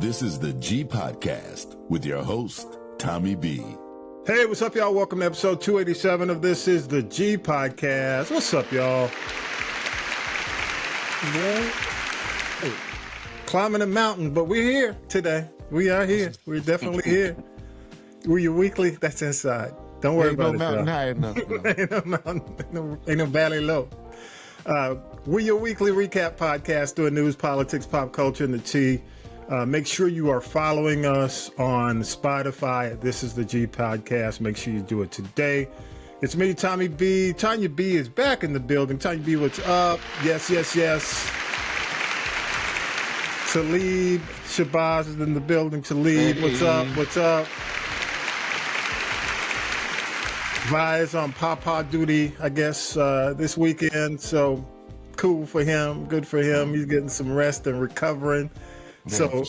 This is the G Podcast with your host, Tommy B. Hey, what's up, y'all? Welcome to episode 287 of This is the G Podcast. What's up, y'all? Hey, climbing a mountain, but we're here today. We are here. We're definitely here. We're your weekly. That's inside. Don't worry about it. Ain't no mountain high enough. Ain't no mountain. Ain't no valley low. We're your weekly recap podcast doing news, politics, pop culture, and the tea. Make sure you are following us on Spotify. This is the G Podcast. Make sure you do it today. It's me, Tommy B. Tonya B is back in the building. Tonya B, what's up? Yes. Talib Shabazz is in the building. Talib, what's up? What's up? Vi is on Papa duty, I guess, this weekend. So cool for him. Good for him. He's getting some rest and recovering. Yeah, So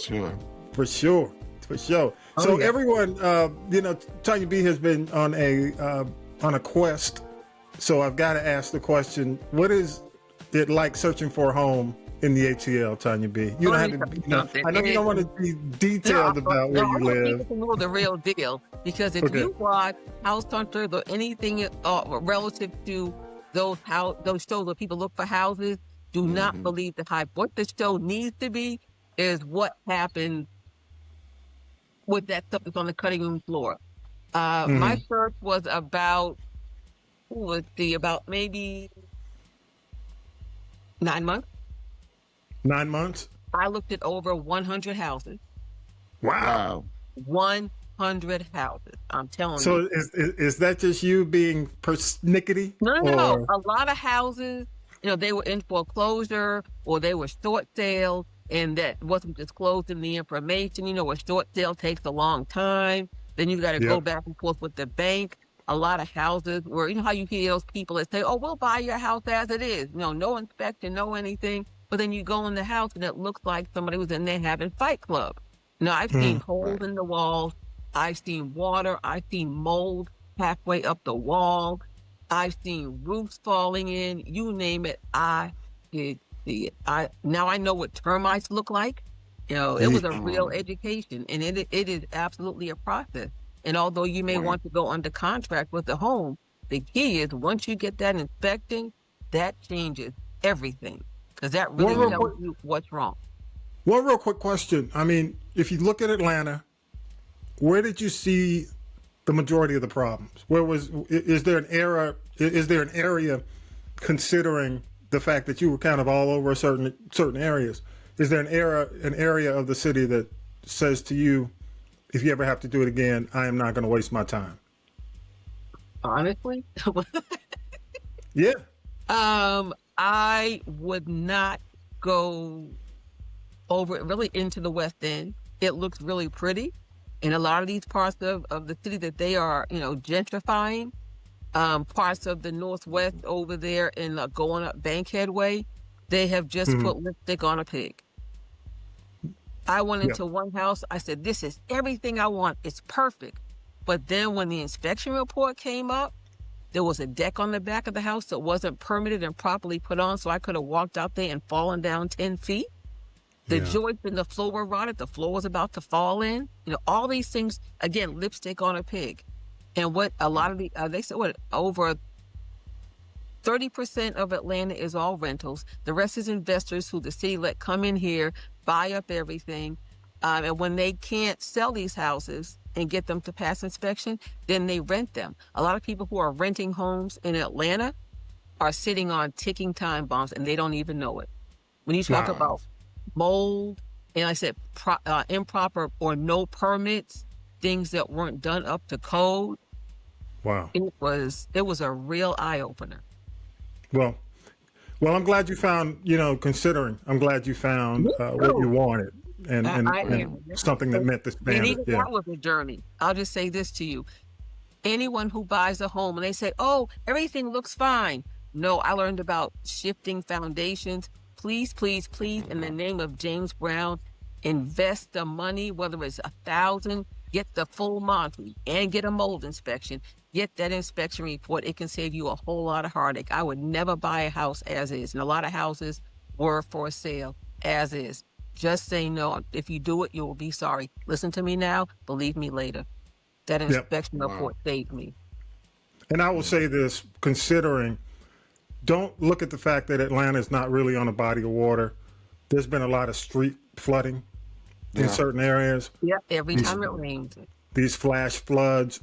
for sure. So everyone, Tonya B has been on a quest. So I've got to ask the question: what is it like searching for a home in the ATL, Tonya B? You don't have to. I know you don't want to be detailed about where you live. People know the real deal, because if you watch House Hunters or anything relative to those shows where people look for houses, do not believe the hype. What the show needs to be is what happened with that stuff that's on the cutting room floor. My search was about maybe 9 months. 9 months? I looked at over 100 houses. Wow. 100 houses. I'm telling you. So is that just you being persnickety? No. A lot of houses, they were in foreclosure or they were short sales, and that wasn't disclosed in the information. A short sale takes a long time. Then you got to go back and forth with the bank. A lot of houses where, how you hear those people that say, oh, we'll buy your house as it is. No inspection, no anything. But then you go in the house and it looks like somebody was in there having Fight Club. I've seen holes in the walls. I've seen water. I've seen mold halfway up the wall. I've seen roofs falling in. You name it, I did see it. Now I know what termites look like. It was a real education, and it is absolutely a process. And although you may want to go under contract with the home, the key is once you get that inspection, that changes everything, because that really tells you what's wrong. One real quick question. I mean, if you look at Atlanta, where did you see the majority of the problems? Is there an area, considering the fact that you were kind of all over certain areas, is there an area of the city that says to you, if you ever have to do it again, I am not going to waste my time? Honestly? Yeah. I would not go over really into the West End. It looks really pretty. In a lot of these parts of the city that they are, gentrifying, parts of the Northwest over there and going up Bankhead Way, they have just put lipstick on a pig. I went into one house. I said, this is everything I want. It's perfect. But then when the inspection report came up, there was a deck on the back of the house that wasn't permitted and properly put on. So I could have walked out there and fallen down 10 feet. The joists in the floor were rotted. The floor was about to fall in. All these things, again, lipstick on a pig. And what a lot of they said, over 30% of Atlanta is all rentals. The rest is investors who the city let come in here, buy up everything. And when they can't sell these houses and get them to pass inspection, then they rent them. A lot of people who are renting homes in Atlanta are sitting on ticking time bombs, and they don't even know it. When you talk about mold, and I said improper or no permits, things that weren't done up to code. Wow. It was a real eye-opener. Well, I'm glad you found, I'm glad you found what you wanted and something that met the standard. And even that was a journey. I'll just say this to you. Anyone who buys a home and they say, oh, everything looks fine. No, I learned about shifting foundations. Please, please, please, in the name of James Brown, invest the money, whether it's $1,000, get the full monty and get a mold inspection. Get that inspection report. It can save you a whole lot of heartache. I would never buy a house as is. And a lot of houses were for sale as is. Just say no. If you do it, you will be sorry. Listen to me now. Believe me later. That inspection report saved me. And I will say this, considering, don't look at the fact that Atlanta is not really on a body of water. There's been a lot of street flooding in certain areas. Yep, every time it rains. These flash floods,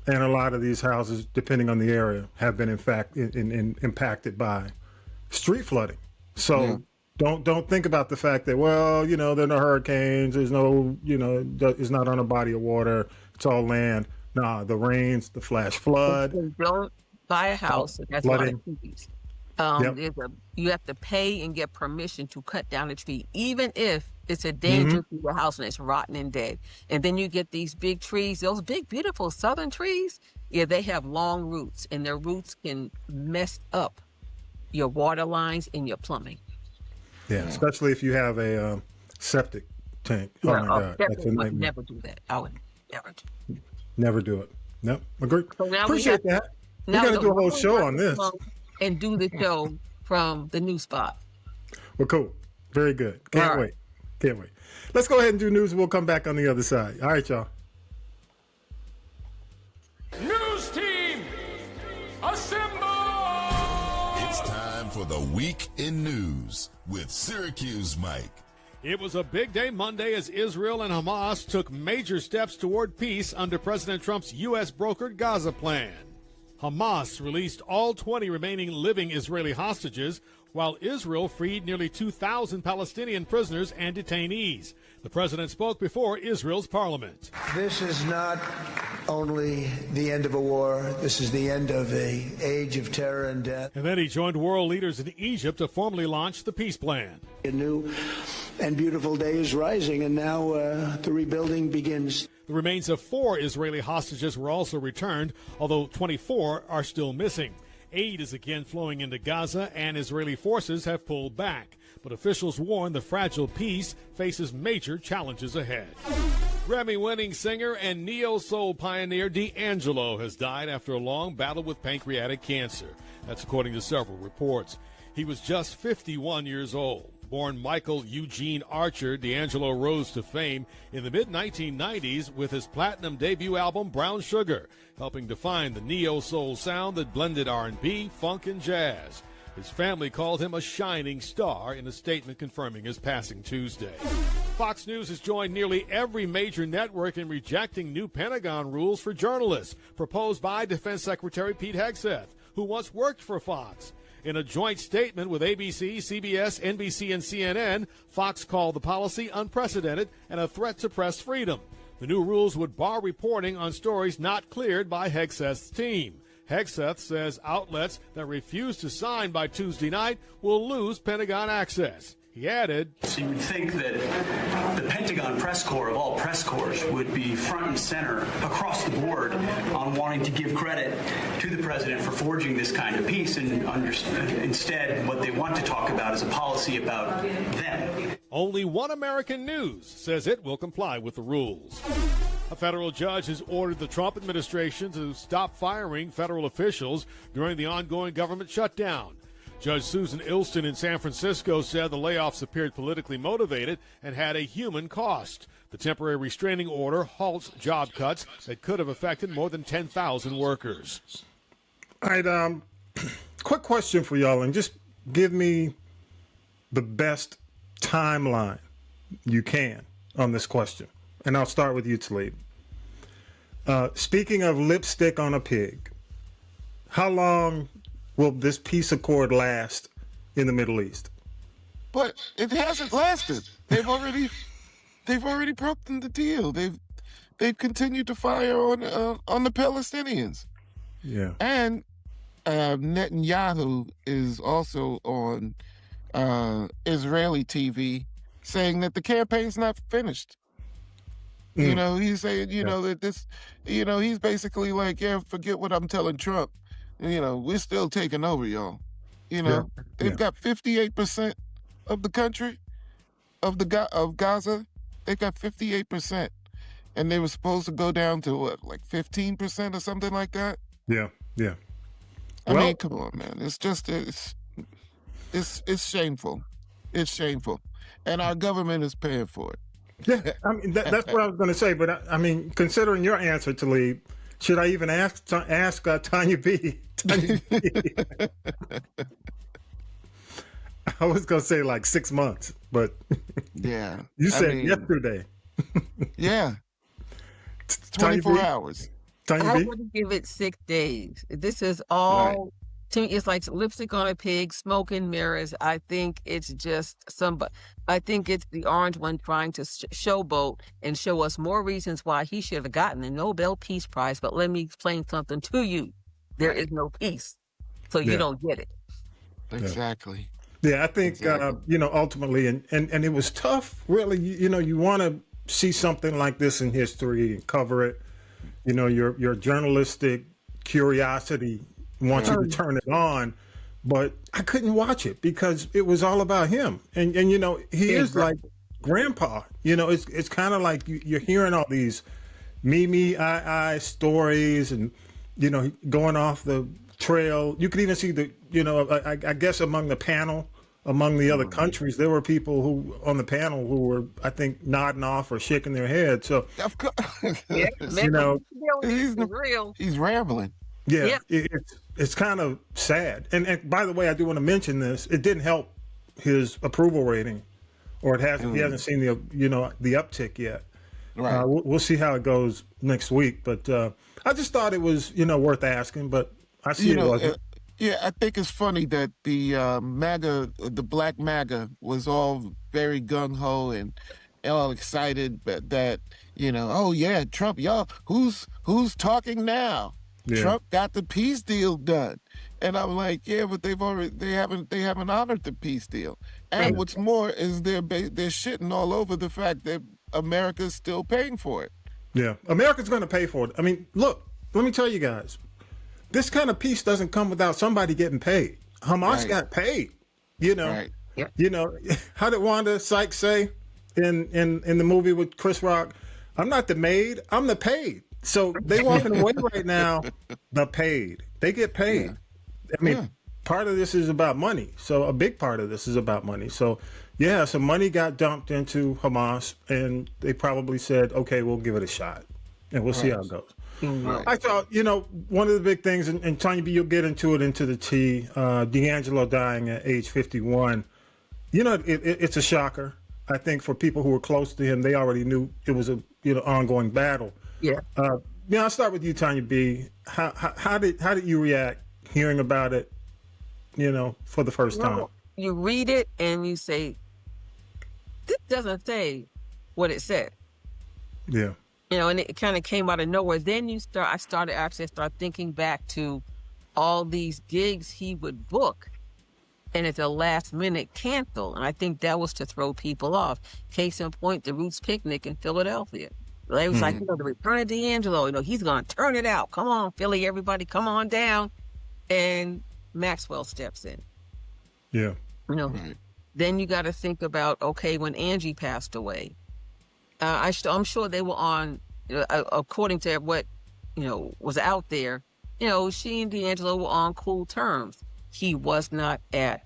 and a lot of these houses, depending on the area, have been in fact impacted by street flooding. So don't think about the fact that, well, you know, there are no hurricanes, there's no, you know, it's not on a body of water, it's all land. Nah, the rains, the flash flood. Don't buy a house. That's flooding. You have to pay and get permission to cut down a tree, even if it's a danger to your house and it's rotten and dead. And then you get these big trees, those big, beautiful southern trees. Yeah, they have long roots, and their roots can mess up your water lines and your plumbing. Yeah, especially if you have a septic tank. Oh my God, that's a nightmare. Never do that. I would never do. Never do it. No, agree. So now appreciate that. We got to do a whole show on this. And do the show from the new spot. Well, cool. Very good. Can't wait. Can't wait. Let's go ahead and do news. We'll come back on the other side. All right, y'all. News team, assemble! It's time for the Week in News with Syracuse Mike. It was a big day Monday as Israel and Hamas took major steps toward peace under President Trump's U.S.-brokered Gaza plan. Hamas released all 20 remaining living Israeli hostages, while Israel freed nearly 2,000 Palestinian prisoners and detainees. The president spoke before Israel's parliament. This is not only the end of a war, this is the end of an age of terror and death. And then he joined world leaders in Egypt to formally launch the peace plan. A new and beautiful day is rising, and now the rebuilding begins. The remains of 4 Israeli hostages were also returned, although 24 are still missing. Aid is again flowing into Gaza, and Israeli forces have pulled back. But officials warn the fragile peace faces major challenges ahead. Grammy-winning singer and neo-soul pioneer D'Angelo has died after a long battle with pancreatic cancer. That's according to several reports. He was just 51 years old. Born Michael Eugene Archer, D'Angelo rose to fame in the mid-1990s with his platinum debut album Brown Sugar, helping define the neo-soul sound that blended R&B, funk, and jazz. His family called him a shining star in a statement confirming his passing Tuesday. Fox News has joined nearly every major network in rejecting new Pentagon rules for journalists proposed by Defense Secretary Pete Hegseth, who once worked for Fox. In a joint statement with ABC, CBS, NBC, and CNN, Fox called the policy unprecedented and a threat to press freedom. The new rules would bar reporting on stories not cleared by Hegseth's team. Hegseth says outlets that refuse to sign by Tuesday night will lose Pentagon access. He added, So you would think that the Pentagon press corps of all press corps would be front and center across the board on wanting to give credit to the president for forging this kind of peace, and instead what they want to talk about is a policy about them. Only One American News says it will comply with the rules. A federal judge has ordered the Trump administration to stop firing federal officials during the ongoing government shutdown. Judge Susan Ilston in San Francisco said the layoffs appeared politically motivated and had a human cost. The temporary restraining order halts job cuts that could have affected more than 10,000 workers. All right, quick question for y'all, and just give me the best timeline you can on this question. And I'll start with you, Talib. Speaking of lipstick on a pig, how long will this peace accord last in the Middle East? But it hasn't lasted. They've already broken the deal. They've continued to fire on the Palestinians. Yeah. And Netanyahu is also on Israeli TV saying that the campaign's not finished. You know, he's saying, that this, he's basically like, yeah, forget what I'm telling Trump. We're still taking over, y'all. They've got 58% of the country, of Gaza. They've got 58%. And they were supposed to go down to what, like 15% or something like that? Yeah. I mean, come on, man. It's just, it's shameful. It's shameful. and our government is paying for it. Yeah, I mean that's what I was going to say. But I mean, considering your answer, Talib, should I even ask Tonya B? Tonya B. I was going to say like 6 months, but Yeah, you I said mean, yesterday. yeah, Tonya 24 B? hours. I Tonya B? wouldn't give it 6 days. This is Right. all, to me, it's like lipstick on a pig, smoke and mirrors. I think it's just I think it's the orange one trying to showboat and show us more reasons why he should have gotten the Nobel Peace Prize. But let me explain something to you. There is no peace. So you Yeah. don't get it. Exactly. Yeah, I think Exactly. ultimately, and it was tough. Really, you want to see something like this in history and cover it. Your journalistic curiosity wants you to turn it on, but I couldn't watch it because it was all about him. And he is like grandpa. It's kind of like you're hearing all these me, I stories, and going off the trail. You could even see I guess among the other countries, there were people who on the panel who were, I think, nodding off or shaking their head. So Of course. Yeah, He's real. he's rambling. yeah, it's kind of sad. And by the way, I do want to mention this. It didn't help his approval rating, or it hasn't. He hasn't seen the uptick yet. Right. We'll see how it goes next week. But I just thought it was worth asking. But I see You it know, wasn't. yeah, I think it's funny that the black MAGA was all very gung ho and all excited that oh yeah, Trump, y'all, who's talking now? Yeah. Trump got the peace deal done, and I'm like, yeah, but they haven't honored the peace deal. And what's more is they're shitting all over the fact that America's still paying for it. Yeah, America's going to pay for it. I mean, look, let me tell you guys. This kind of peace doesn't come without somebody getting paid. Hamas Right. got paid. Right. How did Wanda Sykes say in the movie with Chris Rock? I'm not the maid, I'm the paid. So they walking away right now, the paid. They get paid. I mean, part of this is about money. So a big part of this is about money. So yeah, some money got dumped into Hamas, and they probably said, okay, we'll give it a shot, and we'll see how it goes. Right. I thought, one of the big things, and Tonya B, you'll get into the tea, D'Angelo dying at age 51. It's a shocker. I think for people who were close to him, they already knew it was a ongoing battle. Yeah. I'll start with you, Tonya B. How did you react hearing about it, for the first time? You read it and you say, this doesn't say what it said. Yeah. And it kind of came out of nowhere. Then I started thinking back to all these gigs he would book and at the last minute cancel. And I think that was to throw people off. Case in point, the Roots Picnic in Philadelphia. They was like, the return of D'Angelo, he's going to turn it out. Come on, Philly, everybody, come on down. And Maxwell steps in. Yeah. Right. Then you got to think about, okay, when Angie passed away, I'm sure they were on, according to what, was out there, she and D'Angelo were on cool terms. He was not at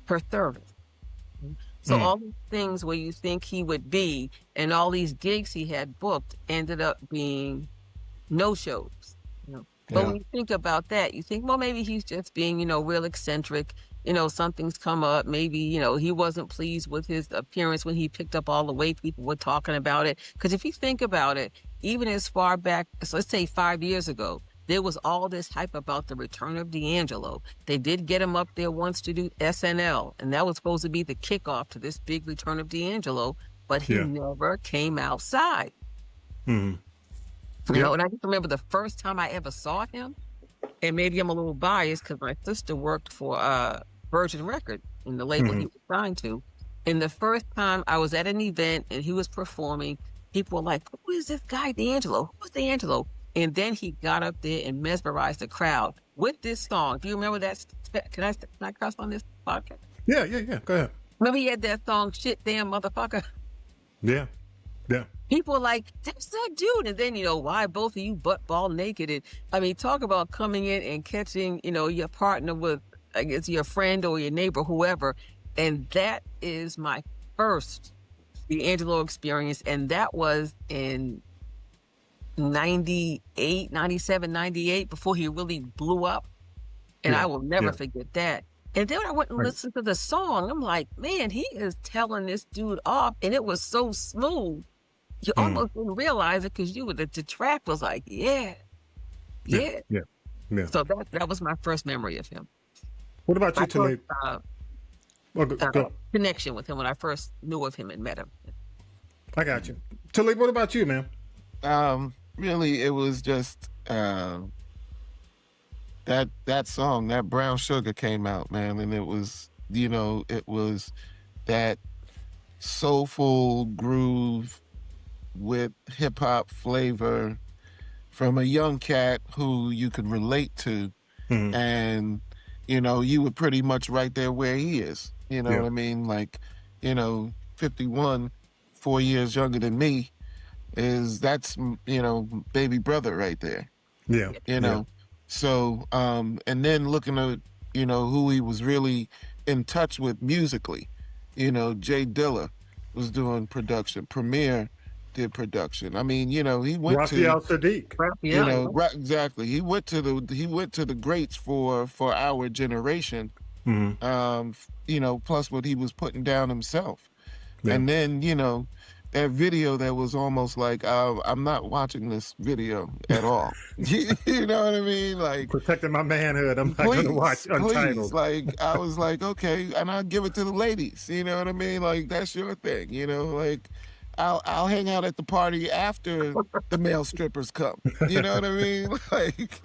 her service. So all these things where you think he would be and all these gigs he had booked ended up being no-shows. But when you think about that, you think, well, maybe he's just being, real eccentric. Something's come up. Maybe, he wasn't pleased with his appearance when he picked up all the weight. People were talking about it. Because if you think about it, even as far back, so let's say 5 years ago, there was all this hype about the return of D'Angelo. They did get him up there once to do SNL, and that was supposed to be the kickoff to this big return of D'Angelo, but he never came outside. Mm-hmm. And I just remember the first time I ever saw him, and maybe I'm a little biased because my sister worked for Virgin Records in the label he was signed to. And the first time I was at an event and he was performing, people were like, who is this guy, D'Angelo? Who's D'Angelo? And then he got up there and mesmerized the crowd with this song. Do you remember that? Can I cuss on this podcast? Yeah. Go ahead. Remember he had that song, Shit Damn Motherfucker? Yeah. People were like, that's that dude. And then, why both of you butt ball naked? And talk about coming in and catching, your partner with, I guess, your friend or your neighbor, whoever, And that is my first D'Angelo experience. And that was in 98, 97, 98, before he really blew up. And I will never forget that. And then I went and listened to the song. I'm like, man, he is telling this dude off. And it was so smooth. You almost didn't realize it because the track was like, yeah. So that was my first memory of him. What about you, Talib? Connection with him when I first knew of him and met him. I got you. Talib, what about you, man? Really, it was just that song, that Brown Sugar came out, man, and it was, it was that soulful groove with hip hop flavor from a young cat who you could relate to, and you were pretty much right there where he is. You know what I mean? Like, 51, 4 years younger than me, that's baby brother right there. So and then looking at who he was really in touch with musically, Jay Dilla was doing production, Premier did production. I mean, he went Raphael Sadiq. Exactly. He went to the greats for our generation. Plus what he was putting down himself. And then, that video that was almost like, I'm not watching this video at all. You know what I mean? Like, protecting my manhood. I'm not going to watch Untitled. Like, I was like, okay, and I'll give it to the ladies. You know what I mean? Like, that's your thing. Like, I'll hang out at the party after the male strippers come. You know what I mean? Like,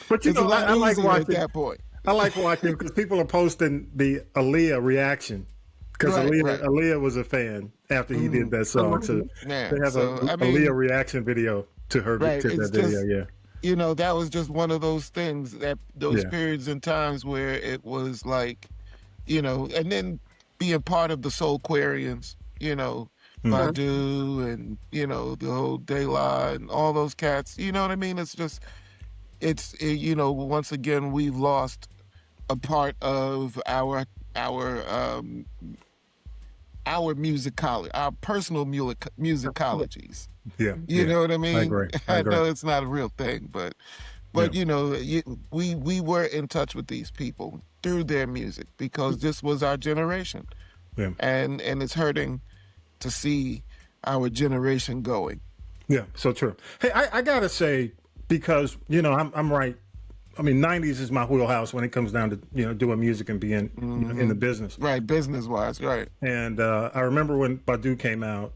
but it's a lot I like easier watching at that point. I like watching because people are posting the Aaliyah reaction because Aaliyah was a fan after he did that song. So they have Aaliyah reaction video to her to that video. Yeah. That was just one of those things those periods and times where it was like, and then being part of the Soulquarians, Badu and, the whole De La and all those cats, you know what I mean? It's just, once again, we've lost a part of our musicology, our personal musicologies. You know what I mean? I agree. I know it's not a real thing, but we were in touch with these people through their music because this was our generation. Yeah. And it's hurting to see our generation going. Yeah, so true. Hey, I gotta say, because I'm right. I mean, 90s is my wheelhouse when it comes down to doing music and being in the business. Right, business wise, right. And I remember when Badu came out,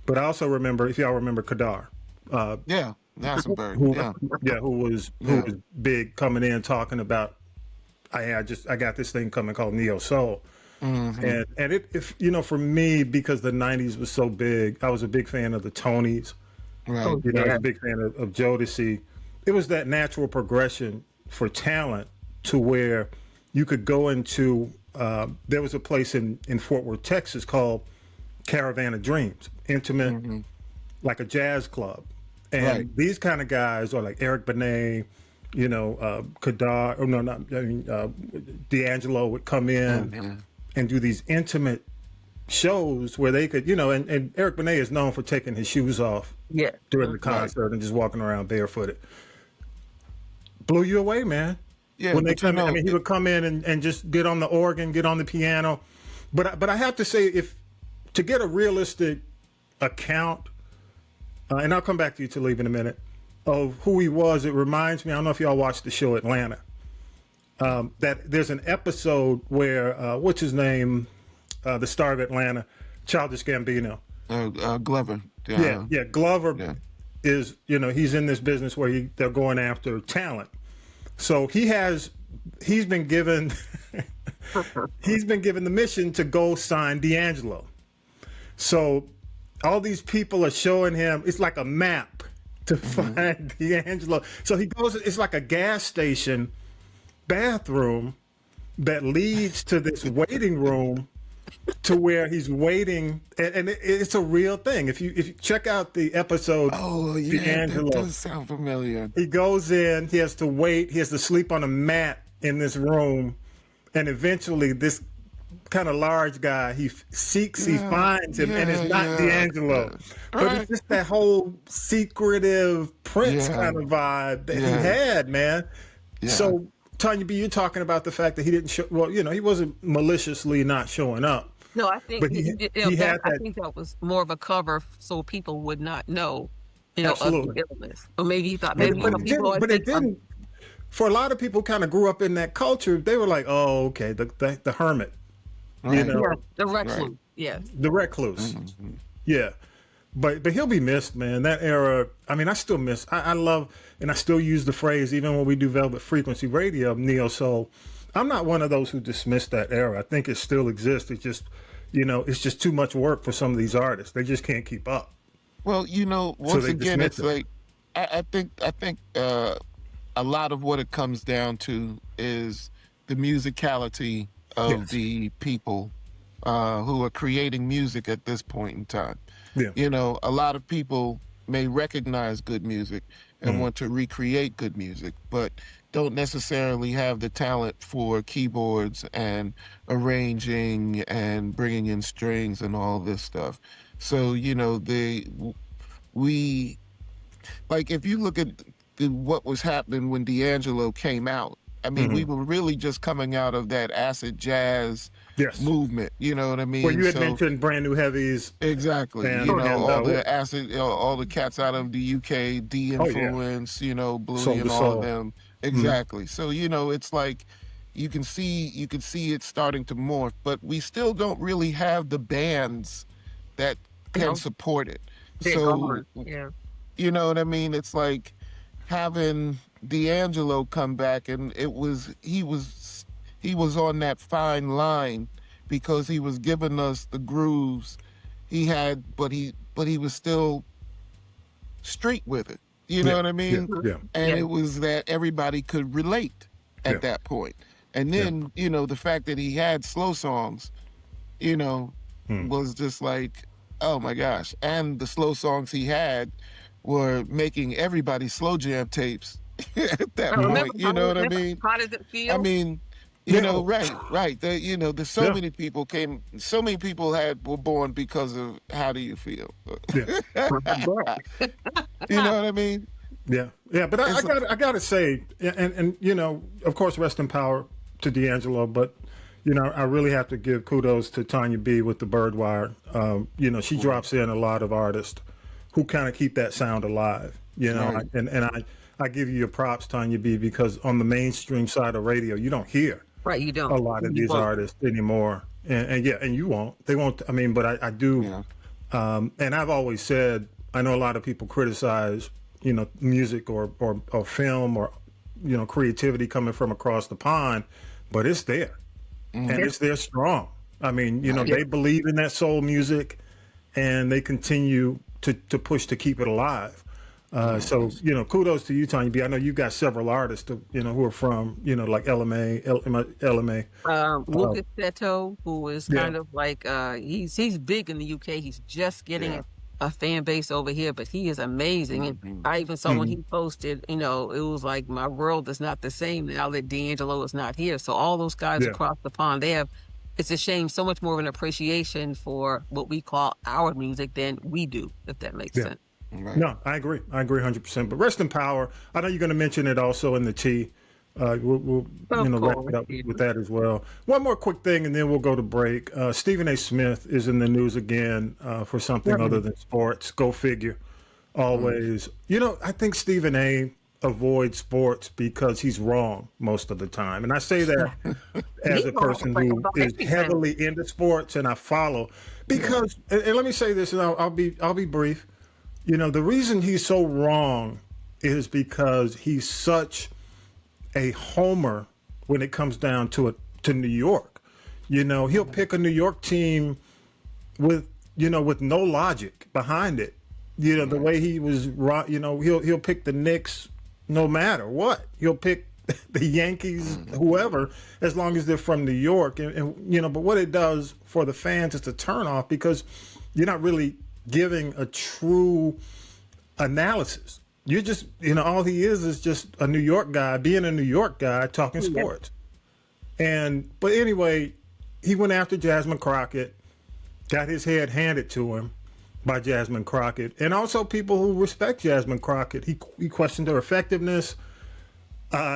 but I also remember, if y'all remember, Kadar. Nassenberg. Who was big coming in talking about I got this thing coming called Neo Soul. And for me, because the 90s was so big, I was a big fan of the Tonys. Right. I was a big fan of Jodeci. It was that natural progression for talent to where you could go into, there was a place in Fort Worth, Texas called Caravan of Dreams, intimate, like a jazz club. And these kind of guys are like Eric Benet, Kadar, D'Angelo would come in and do these intimate shows where they could, and Eric Benet is known for taking his shoes off during the concert and just walking around barefooted. Blew you away, man. Yeah, when they come in, he would come in and just get on the organ, get on the piano. But I have to say, to get a realistic account, and I'll come back to you, Talib, in a minute, of who he was, it reminds me, I don't know if y'all watched the show Atlanta, that there's an episode where, what's his name, the star of Atlanta, Childish Gambino. Glover. Glover is, he's in this business where they're going after talent. So he's been given the mission to go sign D'Angelo. So all these people are showing him, it's like a map to find D'Angelo. So he goes, it's like a gas station bathroom that leads to this waiting room to where he's waiting, and it's a real thing. If you check out the episode, D'Angelo, that does sound familiar. He goes in, he has to wait, he has to sleep on a mat in this room, and eventually this kind of large guy. He seeks, he finds him, and it's not D'Angelo. But Right. it's just that whole secretive Prince kind of vibe that he had, man. So, Tonya B, you're talking about the fact that he didn't show, well, he wasn't maliciously not showing up. No, I think But he had I that. think that was more of a cover so people would not know, of Absolutely. the illness. Or maybe he thought But, maybe but, it people didn't, but it didn't. For a lot of people who kind of grew up in that culture, they were like, oh, okay, the hermit. Right. the recluse. Yes. The recluse. Yeah. But he'll be missed, man. That era, I mean, I still miss, I love, and I still use the phrase, even when we do Velvet Frequency Radio, Neo Soul. I'm not one of those who dismiss that era. I think it still exists. It's just, it's just too much work for some of these artists. They just can't keep up. Well, once they again, dismiss it's it. like, I think a lot of what it comes down to is the musicality of the people who are creating music at this point in time. Yeah. A lot of people may recognize good music and want to recreate good music, but don't necessarily have the talent for keyboards and arranging and bringing in strings and all this stuff. So, we like, if you look at what was happening when D'Angelo came out, I mean, we were really just coming out of that acid jazz movement. You know what I mean? Well, you had mentioned Brand New Heavies. Exactly. And, all the acid, all the cats out of the UK, D-Influence, Bluey Soul and to all Soul. of them. Exactly. So, it's like you can see it starting to morph, but we still don't really have the bands that can support it. So, you know what I mean? It's like having D'Angelo come back, and he was on that fine line because he was giving us the grooves he had, but he was still street with it. You know what I mean? Yeah. And it was that everybody could relate at that point. And then, the fact that he had slow songs, was just like, oh my gosh. And the slow songs he had were making everybody slow jam tapes at that point. You know what I mean? How does it feel? I mean, right. There's so many people were born because of How Do You Feel? You know what I mean? Yeah. But I gotta say, and of course, rest in power to D'Angelo, but I really have to give kudos to Tonya B with the Birdwire. She drops in a lot of artists who kind of keep that sound alive. Right. And I give you your props, Tonya B, because on the mainstream side of radio, you don't hear you don't a lot of these artists anymore. And you won't. They won't. I mean, but I do. Yeah. And I've always said, I know a lot of people criticize, music or film or, creativity coming from across the pond, but it's there. And it's there strong. I mean, they believe in that soul music and they continue to push to keep it alive. So, kudos to you, Tonya B. I know you got several artists, who are from, like LMA. Lucas Seto, who is kind of like, he's big in the UK. He's just getting a fan base over here, but he is amazing. And I even saw when he posted, it was like, my world is not the same now that D'Angelo is not here. So all those guys across the pond, it's a shame, so much more of an appreciation for what we call our music than we do, if that makes sense. Right. No, I agree 100%. But rest in power. I know you're going to mention it also in the T. We'll wrap it up with that as well. One more quick thing, and then we'll go to break. Stephen A. Smith is in the news again for something other than sports. Go figure. Always. I think Stephen A. avoids sports because he's wrong most of the time. And I say that as a person who is heavily into sports and I follow. Because, and let me say this, and I'll be brief. The reason he's so wrong is because he's such a homer when it comes down to New York. He'll pick a New York team with no logic behind it. The way he was, he'll pick the Knicks no matter what. He'll pick the Yankees, whoever, as long as they're from New York. And but what it does for the fans is a turn off because you're not really giving a true analysis. You're just, all he is just a New York guy, being a New York guy talking sports. But anyway, he went after Jasmine Crockett, got his head handed to him by Jasmine Crockett, and also people who respect Jasmine Crockett. He questioned her effectiveness.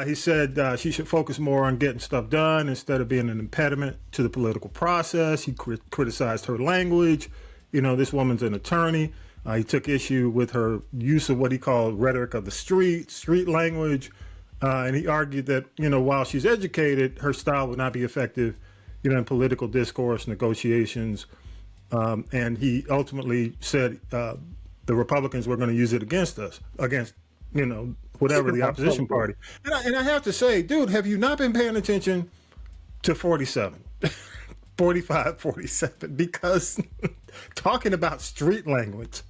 He said she should focus more on getting stuff done instead of being an impediment to the political process. He criticized her language. You know, this woman's an attorney. He took issue with her use of what he called rhetoric of the street language. And he argued that, you know, while she's educated, her style would not be effective, you know, in political discourse, negotiations. And he ultimately said the Republicans were going to use it against us, against, you know, whatever the opposition party. And I have to say, dude, have you not been paying attention to 47, 45, 47? Because talking about street language,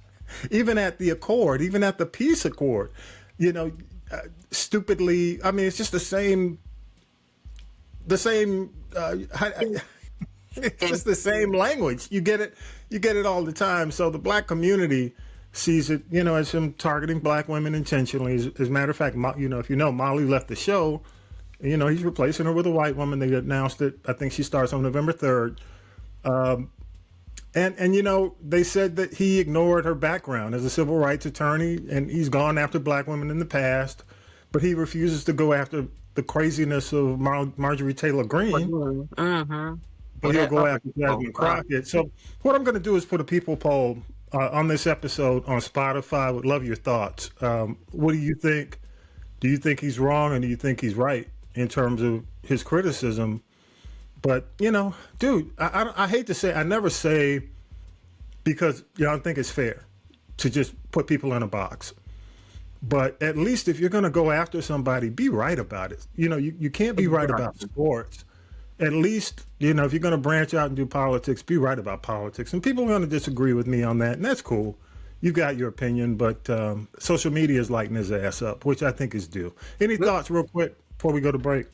even at the accord, even at the peace accord, you know, stupidly, I mean, it's just the same, it's just the same language. You get it all the time. So the black community sees it, you know, as him targeting black women intentionally. As a matter of fact, you know, if you know, Molly left the show, you know, he's replacing her with a white woman. They announced it. I think she starts on November 3rd. And you know, they said that he ignored her background as a civil rights attorney, and he's gone after black women in the past, but he refuses to go after the craziness of Marjorie Taylor Greene. But he'll go after Jasmine Crockett. So what I'm going to do is put a people poll on this episode on Spotify. Would love your thoughts. What do you think? Do you think he's wrong, or do you think he's right in terms of his criticism? But, you know, dude, I hate to say, I never say, because, you know, I think it's fair to just put people in a box. But at least if you're going to go after somebody, be right about it. You know, you can't be right about sports. At least, you know, if you're going to branch out and do politics, be right about politics. And people are going to disagree with me on that, and that's cool. You've got your opinion, but social media is lighting his ass up, which I think is due. Any thoughts real quick before we go to break?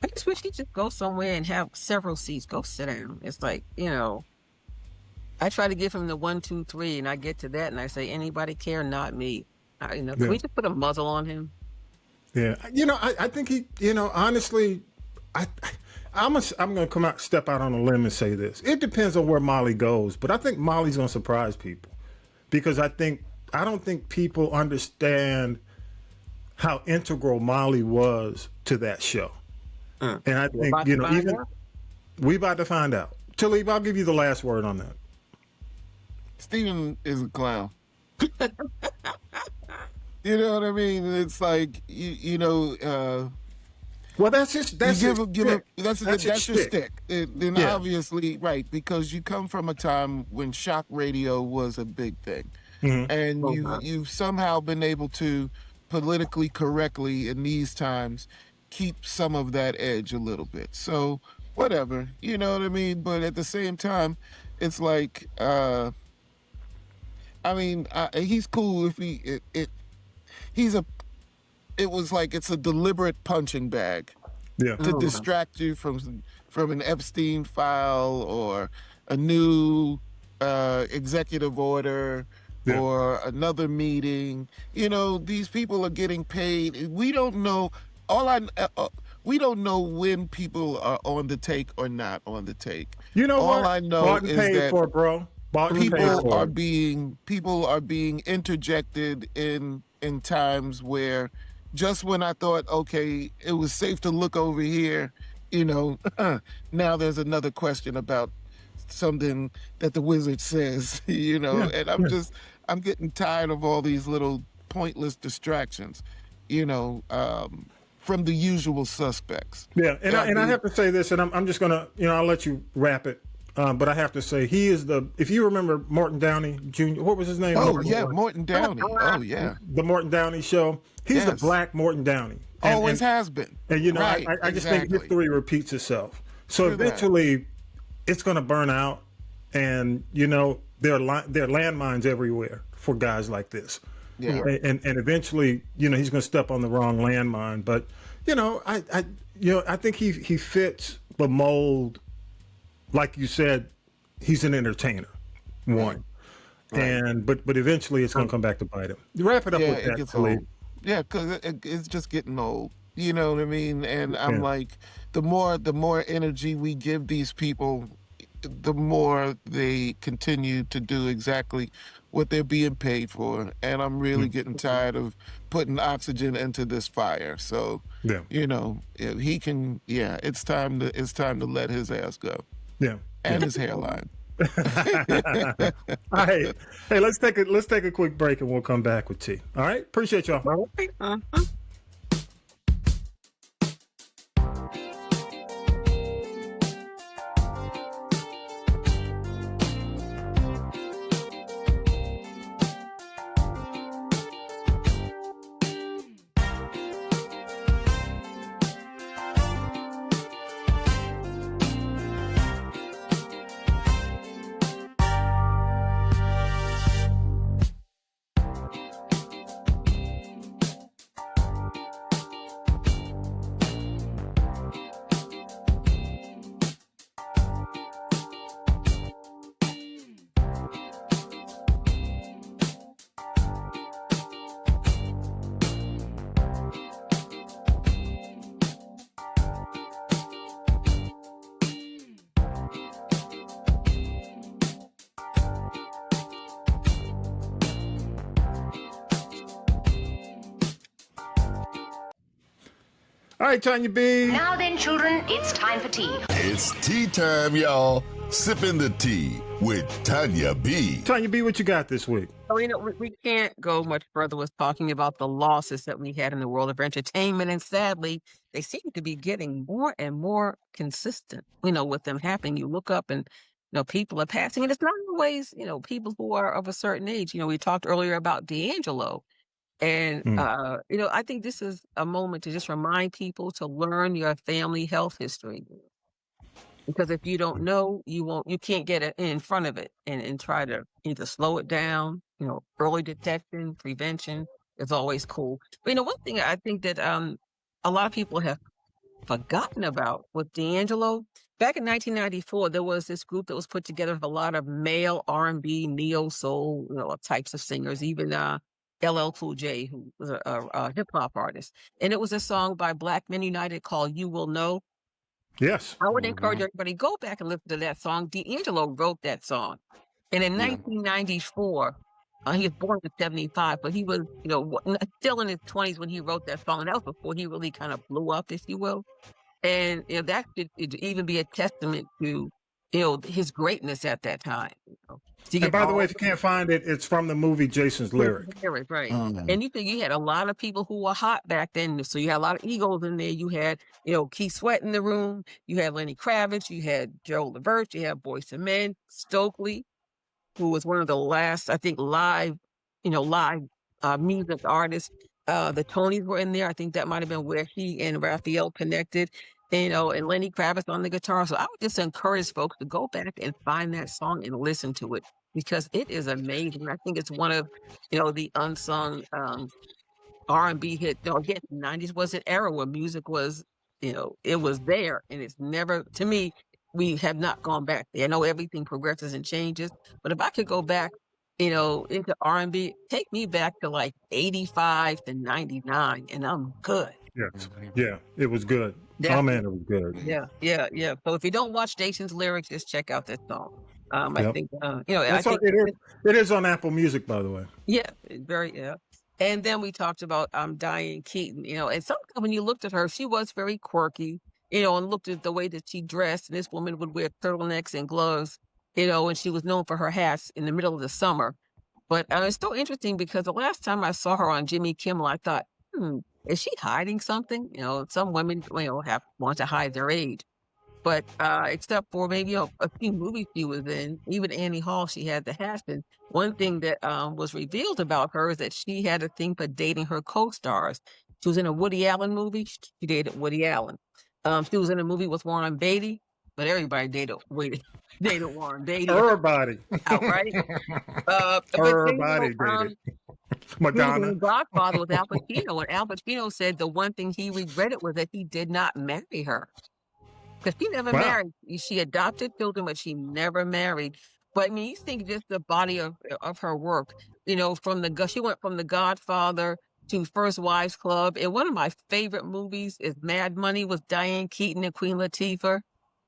I just wish he'd just go somewhere and have several seats. Go sit down. It's like, you know, I try to give him the 1, 2, 3, and I get to that, and I say, anybody care? Not me. You know, can we just put a muzzle on him? Yeah, you know, I think he, you know, honestly, I'm going to step out on a limb and say this. It depends on where Molly goes, but I think Molly's going to surprise people, because I don't think people understand how integral Molly was to that show. And I think, you know, even we about to find out. Talib, I'll give you the last word on that. Steven is a clown. You know what I mean? It's like, you know, well, that's your stick. That's your stick. And obviously, right, because you come from a time when shock radio was a big thing. And you've somehow been able to politically correctly in these times keep some of that edge a little bit. So whatever, you know what I mean? But at the same time, it's like, I mean, he's cool if it was like it's a deliberate punching bag to distract you from an Epstein file or a new executive order or another meeting. You know, these people are getting paid. We don't know. We don't know when people are on the take or not on the take. You know all what? I know Bought and is paid that for it, bro. people are being interjected in times where just when I thought, okay, it was safe to look over here, you know, now there's another question about something that the wizard says, you know, and I'm getting tired of all these little pointless distractions, you know, from the usual suspects. Yeah, and I have to say this, and I'm just going to, you know, I'll let you wrap it. But I have to say, he is if you remember Morton Downey Jr., what was his name? Morton Downey. Oh, yeah. The Morton Downey show. He's the black Morton Downey. Always has been. And, you know, right, I just think history repeats itself. So eventually, it's going to burn out. And, you know, there are landmines everywhere for guys like this. Yeah. And eventually, you know, he's going to step on the wrong landmine. But, you know, I think he fits the mold. Like you said, he's an entertainer, one. Right. But eventually it's going to come back to bite him. You wrap it up with that, Khalid. Yeah, because it's just getting old. You know what I mean? And I'm like, the more energy we give these people, the more they continue to do exactly what they're being paid for. And I'm really getting tired of putting oxygen into this fire. So, Yeah. if he can, it's time to let his ass go. Yeah. And his hairline. All right. Hey, let's take a quick break and we'll come back with T. All right. Appreciate y'all. All right, Tonya B. Now then, children, it's time for tea. It's tea time, y'all. Sipping the tea with Tonya B. Tonya B, what you got this week? So, we can't go much further with talking about the losses that we had in the world of entertainment. And sadly, they seem to be getting more and more consistent, with them happening. You look up and, people are passing. And it's not always, people who are of a certain age. We talked earlier about D'Angelo. And, I think this is a moment to just remind people to learn your family health history. Because if you don't know, you can't get it in front of it and try to either slow it down. Early detection, prevention is always cool. But, one thing I think that a lot of people have forgotten about with D'Angelo, back in 1994, there was this group that was put together of a lot of male R&B, neo soul, types of singers, even LL Cool J, who was a hip hop artist. And it was a song by Black Men United called You Will Know. Yes. I would encourage everybody, go back and listen to that song. D'Angelo wrote that song. And in 1994, he was born in 75, but he was, still in his 20s when he wrote that song. And that was before he really kind of blew up, if you will. And, that should even be a testament to, his greatness at that time. And by the way, if you can't find it, it's from the movie Jason's Lyric. Right. And you had a lot of people who were hot back then. So you had a lot of egos in there. You had, Keith Sweat in the room. You had Lenny Kravitz. You had Joe Levert. You had Boyz II Men. Stokely, who was one of the last, I think, live music artists. The Tonys were in there. I think that might have been where he and Raphael connected. And Lenny Kravitz on the guitar. So I would just encourage folks to go back and find that song and listen to it because it is amazing. I think it's one of, the unsung R&B hit. Again, the 90s was an era where music was, it was there. And it's never, to me, we have not gone back there. I know everything progresses and changes. But if I could go back, into R&B, take me back to like 85 to 99 and I'm good. Yes. Yeah, it was good. Yeah. Oh man, it was good. Yeah. So if you don't watch Jason's Lyrics, just check out that song. I think it is on Apple Music, by the way. Yeah, yeah. And then we talked about Diane Keaton. And sometimes when you looked at her, she was very quirky. And looked at the way that she dressed. And this woman would wear turtlenecks and gloves. And she was known for her hats in the middle of the summer. But it's still interesting because the last time I saw her on Jimmy Kimmel, I thought, is she hiding something? Some women, want to hide their age. But except for maybe a few movies she was in, even Annie Hall, she had the hats. And one thing that was revealed about her is that she had a thing for dating her co-stars. She was in a Woody Allen movie. She dated Woody Allen. She was in a movie with Warren Beatty, but everybody dated Warren Beatty. Everybody. Outright. Everybody dated. Madonna. Godfather with Al Pacino. And Al Pacino said the one thing he regretted was that he did not marry her. Because she never married. She adopted children, but she never married. But I mean, you think just the body of her work, she went from The Godfather to First Wives Club. And one of my favorite movies is Mad Money with Diane Keaton and Queen Latifah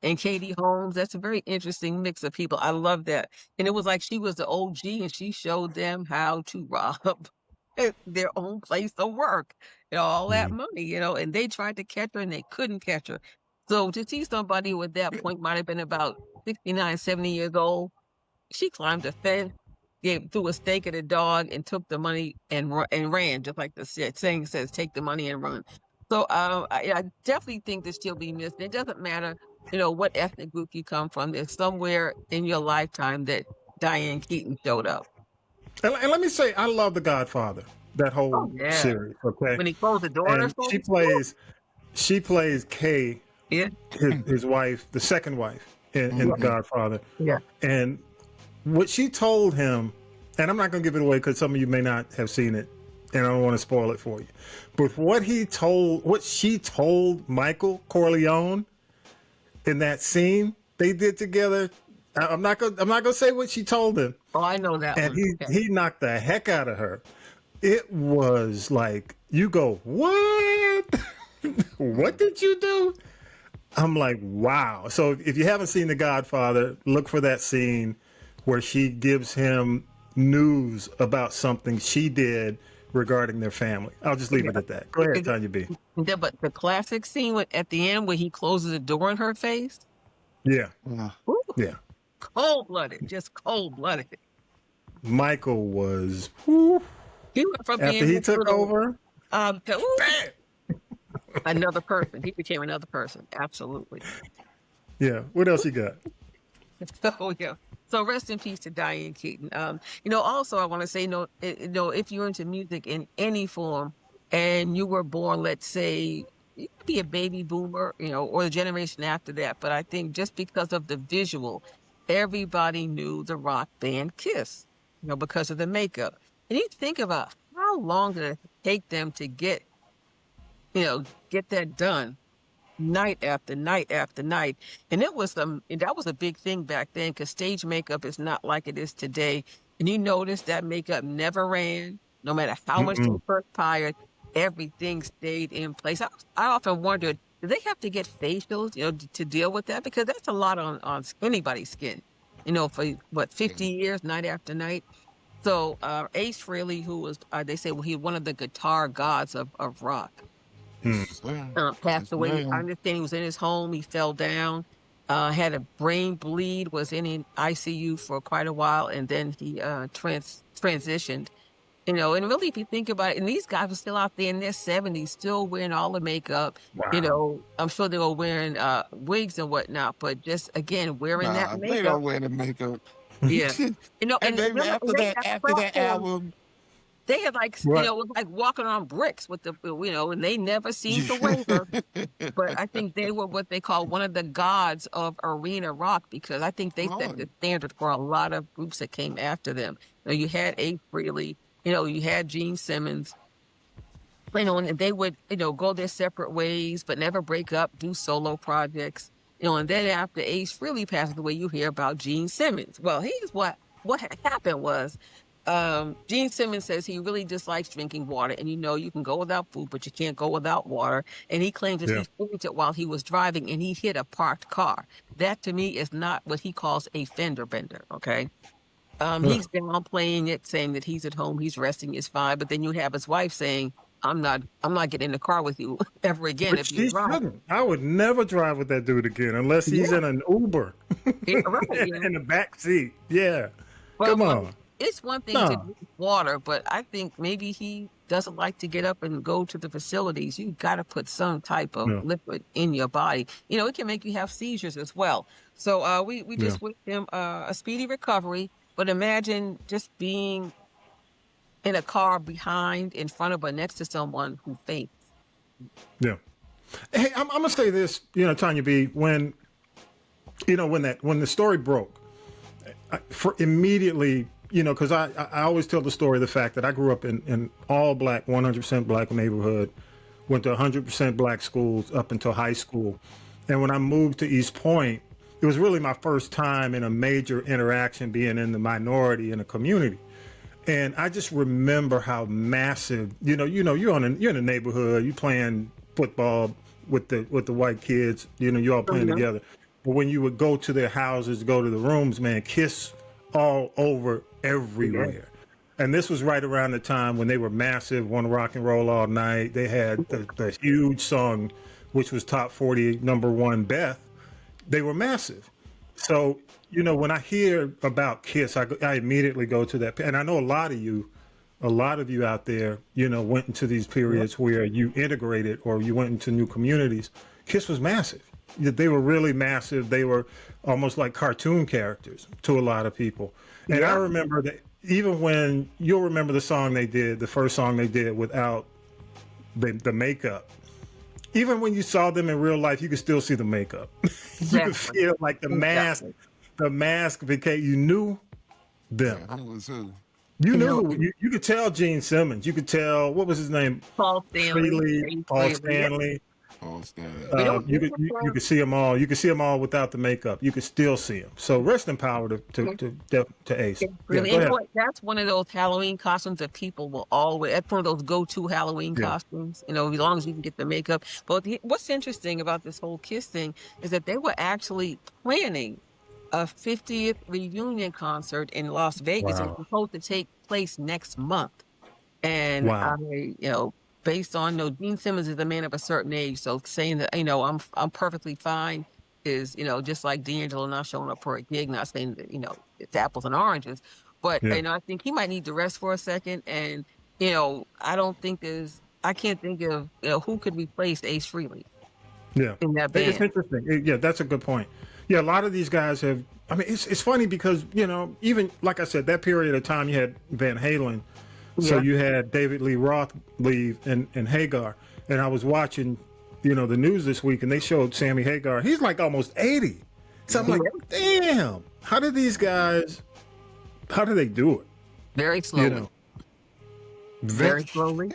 and Katie Holmes. That's a very interesting mix of people. I love that. And it was like she was the OG and she showed them how to rob their own place of work and all that money, and they tried to catch her and they couldn't catch her. So to see somebody who at that point might have been about 69, 70 years old, she climbed a fence, threw a stake at a dog and took the money and ran, just like the saying says, take the money and run. So I definitely think that she'll be missed. It doesn't matter, what ethnic group you come from. There's somewhere in your lifetime that Diane Keaton showed up. And let me say, I love The Godfather, that whole series. Okay, when he closed the door, and she plays Kay, his wife, the second wife in The Godfather. Yeah, and what she told him, and I'm not going to give it away because some of you may not have seen it, and I don't want to spoil it for you. But what she told Michael Corleone in that scene they did together. I'm not gonna say what she told him. Oh, I know that. And he knocked the heck out of her. It was like, you go, what? What did you do? I'm like, wow. So if you haven't seen The Godfather, look for that scene where she gives him news about something she did regarding their family. I'll just leave it at that. Go ahead, Tonya B. But the classic scene at the end where he closes the door in her face. Yeah. Ooh. Yeah. Cold-blooded, just cold-blooded. Michael was, whew, he went from after he took over, another person. He became another person. Absolutely. Yeah. What else you got? So rest in peace to Diane Keaton. Also I want to say, if you're into music in any form and you were born, let's say, you could be a baby boomer, or the generation after that. But I think just because of the visual, everybody knew the rock band Kiss, because of the makeup. And you think about how long did it take them to get that done night after night after night. And that was a big thing back then because stage makeup is not like it is today. And you notice that makeup never ran, no matter how much they perspired, everything stayed in place. I often wondered, do they have to get facials, to deal with that? Because that's a lot on anybody's skin, for 50 years, night after night. So Ace Frehley, who was, they say, he one of the guitar gods of rock, passed away. I understand he was in his home. He fell down, had a brain bleed, was in ICU for quite a while, and then he transitioned. And really, if you think about it, and these guys are still out there in their 70s, still wearing all the makeup. Wow. I'm sure they were wearing wigs and whatnot, but just, again, wearing that makeup. They don't wear the makeup. Yeah. and after that album, they had like walking on bricks with the, and they never seemed to waver. But I think they were what they call one of the gods of arena rock, because I think they set the standard for a lot of groups that came after them. You had Ace Frehley, you had Gene Simmons, and they would, go their separate ways, but never break up, do solo projects. And then after Ace Frehley passed away, you hear about Gene Simmons. Well, here's what had happened was, Gene Simmons says he really dislikes drinking water, and you can go without food, but you can't go without water. And he claims that he fainted while he was driving and he hit a parked car. That to me is not what he calls a fender bender. Okay. He's downplaying it, saying that he's at home, he's resting, is fine. But then you have his wife saying, I'm not getting in the car with you ever again. If you drive. I would never drive with that dude again unless he's in an Uber. In the back seat. Yeah. Well, come on. It's one thing to drink water, but I think maybe he doesn't like to get up and go to the facilities. You've got to put some type of liquid in your body. It can make you have seizures as well. So we just wish him a speedy recovery. But imagine just being in a car behind, in front of, or next to someone who faints. Yeah. Hey, I'm gonna say this, Tonya B. When the story broke, immediately, because I always tell the story of the fact that I grew up in all black, 100% black neighborhood, went to 100% black schools up until high school, and when I moved to East Point, it was really my first time in a major interaction being in the minority in a community. And I just remember how massive, you're in a neighborhood, you playing football with the white kids, you all playing together. But when you would go to their houses, go to the rooms, man, Kiss all over everywhere. And this was right around the time when they were massive, One Rock and Roll All Night. They had the huge song, which was top 40, #1, Beth. They were massive. So, when I hear about Kiss, I immediately go to that. And I know a lot of you out there, went into these periods where you integrated or you went into new communities. Kiss was massive. They were really massive. They were almost like cartoon characters to a lot of people. And I remember that even when you'll remember the song they did, the first song they did without the makeup. Even when you saw them in real life, you could still see the makeup. You could feel like the mask became, you knew them. Yeah, that was who? You knew, you could tell Gene Simmons. You could tell, what was his name? Paul Stanley. Paul Stanley. You could see them all. You could see them all without the makeup. You could still see them. So rest in power to Ace. Really, that's one of those Halloween costumes that people will always. That's one of those go-to Halloween costumes. As long as you can get the makeup. But what's interesting about this whole Kiss thing is that they were actually planning a 50th reunion concert in Las Vegas. It's supposed to take place next month, and based on Gene Simmons is a man of a certain age, so saying that I'm perfectly fine is just like D'Angelo not showing up for a gig, not saying that it's apples and oranges, but I think he might need to rest for a second, and I can't think of who could replace Ace Frehley. Yeah, in that band. It's interesting. Yeah, that's a good point. Yeah, a lot of these guys have. I mean, it's funny because even like I said, that period of time you had Van Halen. So you had David Lee Roth leave and Hagar. And I was watching, the news this week, and they showed Sammy Hagar. He's like almost 80. So I'm like, damn, how do they do it? Very slowly. Very slowly.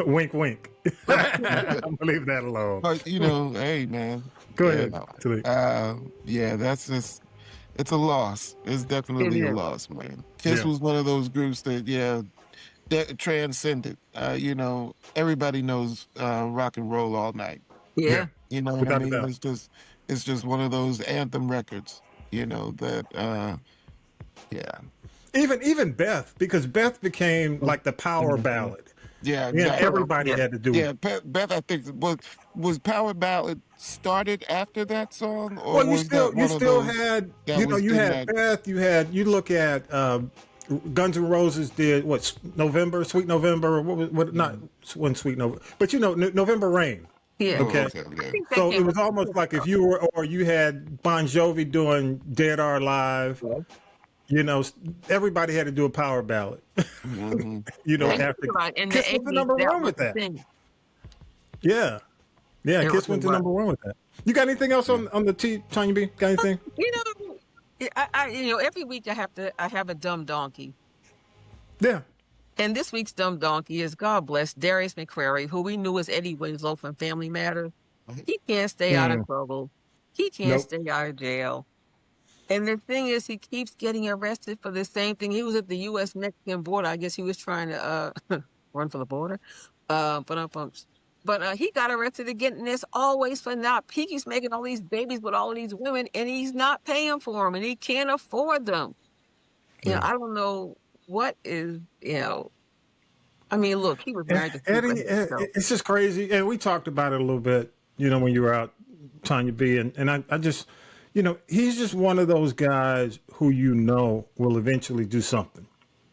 Wink, wink. I'm going to leave that alone. But, hey, man. Go ahead. That's just... It's a loss. It's definitely a loss, man. Kiss was one of those groups that transcended. Everybody knows Rock and Roll All Night. Yeah. You know what I mean? It's just one of those anthem records, that Even Beth, because Beth became like the power ballad. Yeah, exactly. Everybody had to do it. Yeah, Beth, I think was Power Ballad started after that song, or you still had Beth. You look at Guns N' Roses did Sweet November, not Sweet November, but November Rain. Yeah. Okay. So it was almost like if you had Bon Jovi doing Dead or Alive. Everybody had to do a power ballad. And Kiss went to #1 with that. Yeah. Kiss went to #1 with that. You got anything else on the Tonya B? Got anything? Every week I have a dumb donkey. Yeah. And this week's dumb donkey is, God bless, Darius McCrary, who we knew as Eddie Winslow from Family Matters. He can't stay out of trouble. He can't stay out of jail. And the thing is, he keeps getting arrested for the same thing. He was at the U.S.-Mexican border. I guess he was trying to run for the border. But he got arrested again, and it's always for not. He keeps making all these babies with all of these women, and he's not paying for them, and he can't afford them. I don't know what is, I mean, look, he was married to Eddie. It's just crazy. And we talked about it a little bit, when you were out, Tonya B. And I just... he's just one of those guys who will eventually do something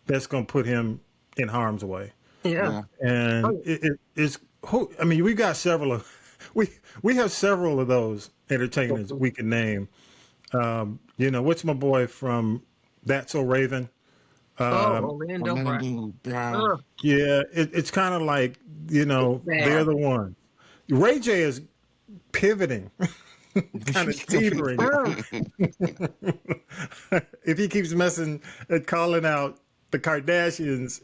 that's going to put him in harm's way. Yeah. And we've got several of we have several of those entertainers we can name. What's my boy from That's So Raven? Orlando Brown. Yeah, it's kind of like, they're the ones. Ray J is pivoting. Kind of teetering. If he keeps messing and calling out the Kardashians,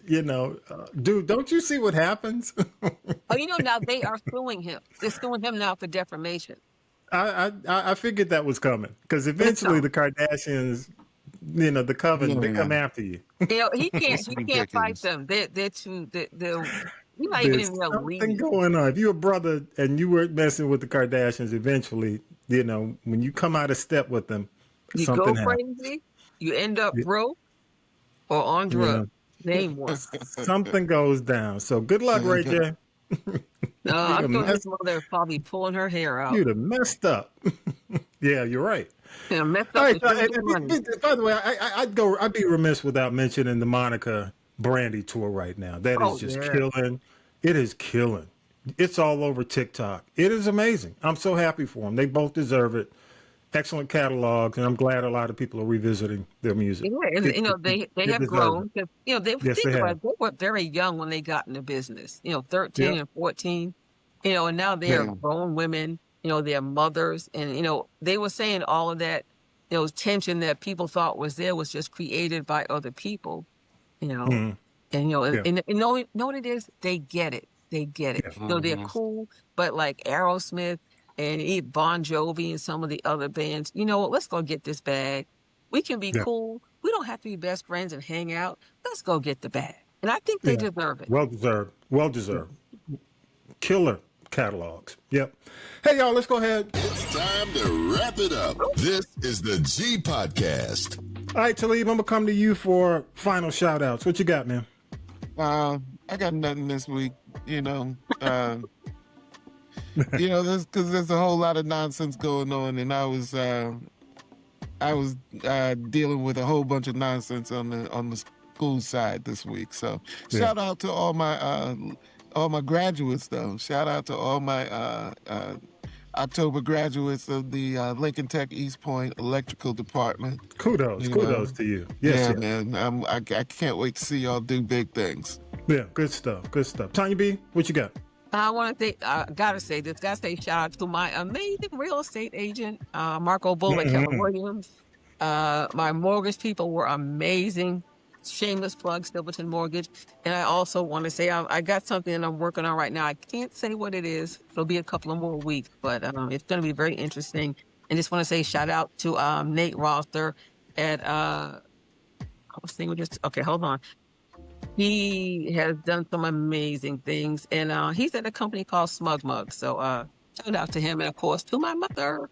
dude, don't you see what happens? Now they are suing him. They're suing him now for defamation. I figured that was coming because eventually the Kardashians the coven, they come after you. He can't fight ridiculous. them. They're too. He's not even There's in their something league. going on. If you're a brother and you weren't messing with the Kardashians, eventually, when you come out of step with them, You something go happens. crazy, you end up broke or on drugs. Name one. Something goes down. So good luck, Ray J. I'm You'd sure have his mother is probably pulling her hair out. you'd have messed up. Yeah, you're right. Messed All up right. and shouldn't get money. By the way, I'd be remiss without mentioning the Monica Brandy tour right now. That is just killing. It is killing. It's all over TikTok. It is amazing. I'm so happy for them. They both deserve it. Excellent catalogs, and I'm glad a lot of people are revisiting their music. Yeah, and, they have deserve grown. it. They Yes, think they about have. it, they were very young when they got into business. 13 Yep. and 14. And now they are grown women. They're mothers, and they were saying all of that. Tension that people thought was there was just created by other people. And and know what it is. They get it. They get it. They're cool, but like Aerosmith and Bon Jovi and some of the other bands. You know what? Let's go get this bag. We can be cool. We don't have to be best friends and hang out. Let's go get the bag. And I think they deserve it. Well deserved. Well deserved. Killer catalogs. Yep. Hey, y'all, let's go ahead. It's time to wrap it up. This is the G Podcast. All right, Talib, I'm going to come to you for final shout-outs. What you got, man? I got nothing this week. There's because there's a whole lot of nonsense going on, and I was dealing with a whole bunch of nonsense on the school side this week. So shout out to all my graduates, though. Shout out to all my October graduates of the Lincoln Tech East Point Electrical Department. Kudos to you. Yes, man. I can't wait to see y'all do big things. Yeah, good stuff. Tonya B, what you got? I gotta say shout out to my amazing real estate agent, Marco Bull Keller Williams. My mortgage people were amazing. Shameless plug, Silverton Mortgage. And I also want to say I got something that I'm working on right now. I can't say what it is. It'll be a couple of more weeks, but it's going to be very interesting. And just want to say shout out to Nate Rother at okay, hold on. He has done some amazing things, and he's at a company called Smug Mug. So shout out to him, and of course to my mother.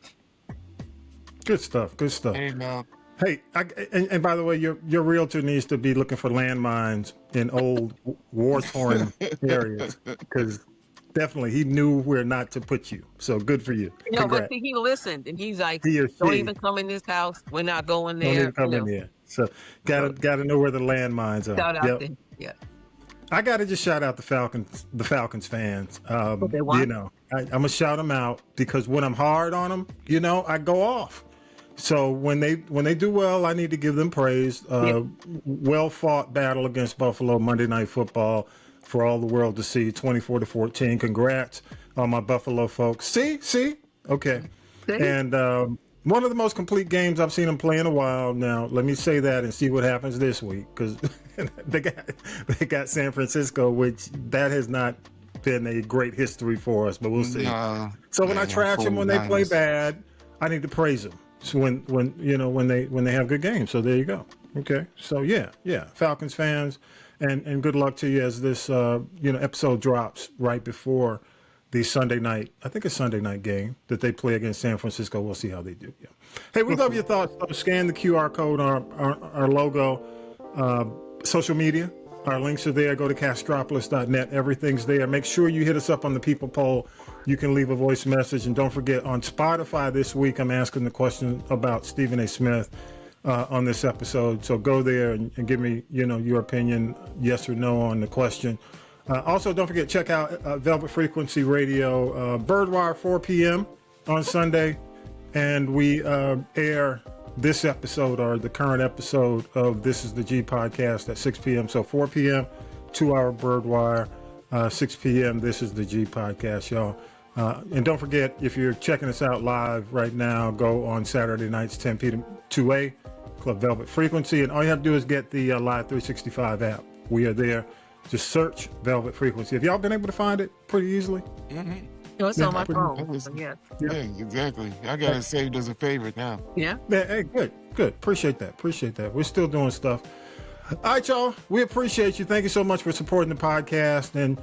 Good stuff. Hey, man. Hey, and by the way, your realtor needs to be looking for landmines in old war-torn areas, because definitely he knew where not to put you. So good for you. But he listened, and he's like, "Don't even come in this house. We're not going there. Don't even come in there." So gotta know where the landmines are. Shout out to him. Yeah. I gotta just shout out the Falcons fans. I'm gonna shout them out because when I'm hard on them, I go off. So when they do well, I need to give them praise. Well fought battle against Buffalo Monday Night Football for all the world to see. 24-14. Congrats on my Buffalo folks. See, okay. And one of the most complete games I've seen them play in a while. Now let me say that and see what happens this week, because they got San Francisco, which that has not been a great history for us, but we'll see. So when I trash them when they play bad, I need to praise them. So when they have good games. So there you go. Okay. So yeah. Falcons fans, and good luck to you as this episode drops right before the Sunday night. I think a Sunday night game that they play against San Francisco. We'll see how they do. Yeah. Hey, we love your thoughts. Scan the QR code on our logo, social media. Our links are there. Go to castropolis.net. Everything's there. Make sure you hit us up on the People Poll. You can leave a voice message. And don't forget, on Spotify this week, I'm asking the question about Stephen A. Smith on this episode. So go there and give me, your opinion, yes or no on the question. Also, don't forget, check out Velvet Frequency Radio, Birdwire, 4 p.m. on Sunday. And we air this episode, or the current episode of This is the G Podcast, at 6 p.m. So 4 p.m., 2-hour Birdwire, 6 p.m., This is the G Podcast, y'all. And don't forget, if you're checking us out live right now, go on Saturday nights, 10 p.m. 2A, Club Velvet Frequency. And all you have to do is get the Live 365 app. We are there. Just search Velvet Frequency. Have y'all been able to find it pretty easily? Mm-hmm. It's on my That phone. was- So, yeah. Yeah, exactly. I got it saved as a favorite now. Yeah. Yeah, hey, good. Appreciate that. We're still doing stuff. All right, y'all. We appreciate you. Thank you so much for supporting the podcast. And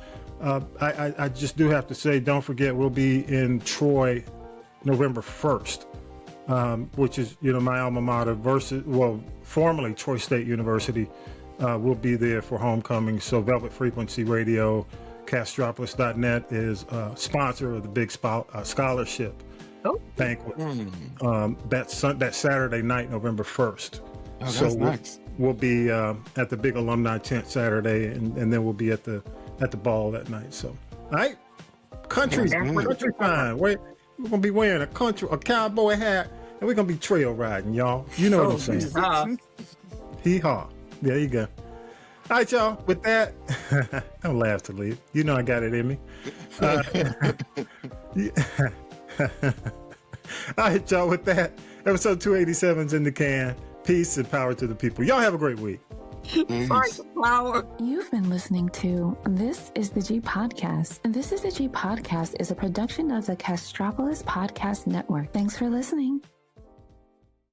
I just do have to say, don't forget, we'll be in Troy November 1st, which is, my alma mater formerly Troy State University. We'll be there for homecoming. So Velvet Frequency Radio, Castropolis.net is a sponsor of the big scholarship banquet. That Saturday night, November 1st. Oh, that's So nice. we'll be at the big alumni tent Saturday, and then we'll be at the ball that night. So, all right, country time. We're gonna be wearing a cowboy hat, and we're gonna be trail riding, y'all. You know what I'm saying? Hee haw. There you go. All right, y'all. With that, don't laugh to leave. You know I got it in me. All right, y'all. With that, episode 287's in the can. Peace and power to the people. Y'all have a great week. Sorry, flower. You've been listening to This is the G Podcast. And This is the G Podcast is a production of the Castropolis Podcast Network. Thanks for listening.